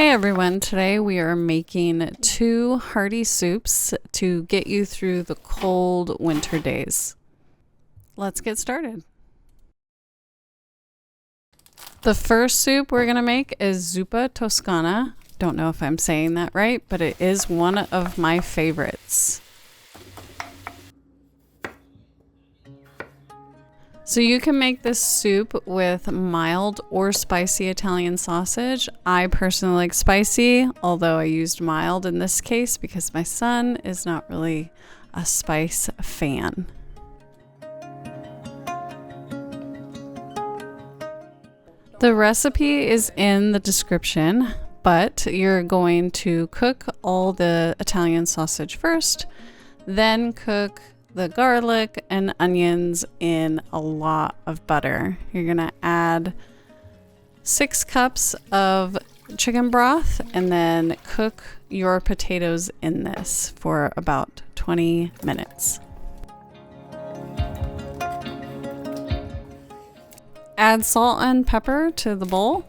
Hey everyone, today we are making 2 hearty soups to get you through the cold winter days. Let's get started. The first soup we're going to make is Zuppa Toscana. Don't know if I'm saying that right, but it is one of my favorites. So you can make this soup with mild or spicy Italian sausage. I personally like spicy, although I used mild in this case because my son is not really a spice fan. The recipe is in the description, but you're going to cook all the Italian sausage first, then cook the garlic and onions in a lot of butter. You're gonna add 6 cups of chicken broth and then cook your potatoes in this for about 20 minutes. Add salt and pepper to the bowl.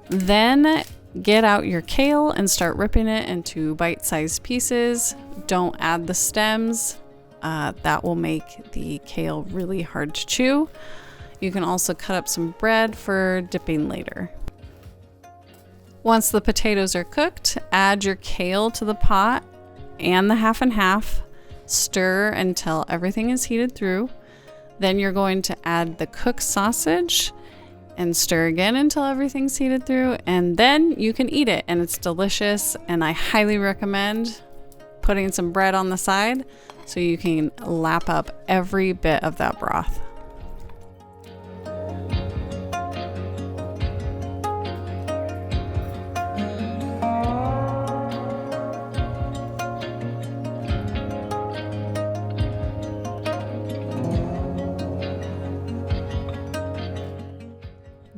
Then get out your kale and start ripping it into bite-sized pieces. Don't add the stems. That will make the kale really hard to chew. You can also cut up some bread for dipping later. Once the potatoes are cooked, add your kale to the pot and the half and half. Stir until everything is heated through. Then you're going to add the cooked sausage and stir again until everything's heated through, and then you can eat it, and it's delicious. And I highly recommend putting some bread on the side so you can lap up every bit of that broth.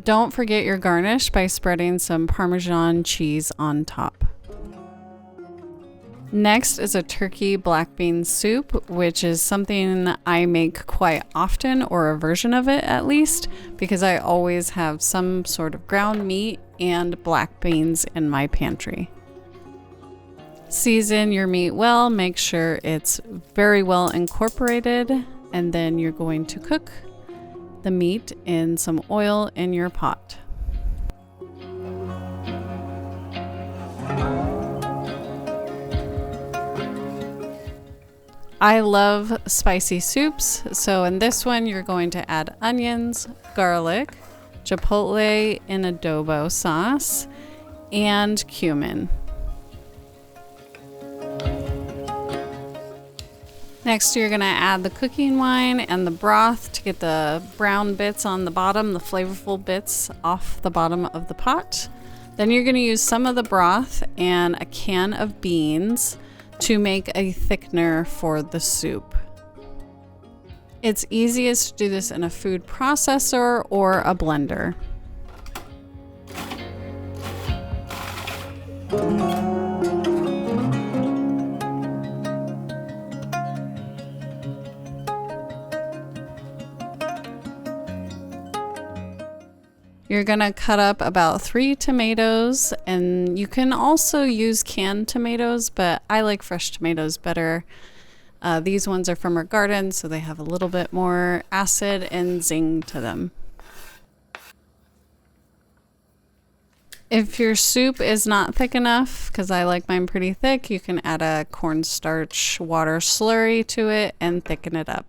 Don't forget your garnish by spreading some Parmesan cheese on top. Next is a turkey black bean soup, which is something I make quite often, or a version of it at least, because I always have some sort of ground meat and black beans in my pantry. Season your meat well, make sure it's very well incorporated, and then you're going to cook the meat in some oil in your pot. I love spicy soups, so in this one you're going to add onions, garlic, chipotle in adobo sauce, and cumin. Next you're going to add the cooking wine and the broth to get the brown bits on the bottom, the flavorful bits off the bottom of the pot. Then you're going to use some of the broth and a can of beans to make a thickener for the soup. It's easiest to do this in a food processor or a blender. You're gonna cut up about 3 tomatoes, and you can also use canned tomatoes, but I like fresh tomatoes better. These ones are from our garden, so they have a little bit more acid and zing to them. If your soup is not thick enough, because I like mine pretty thick, you can add a cornstarch water slurry to it and thicken it up.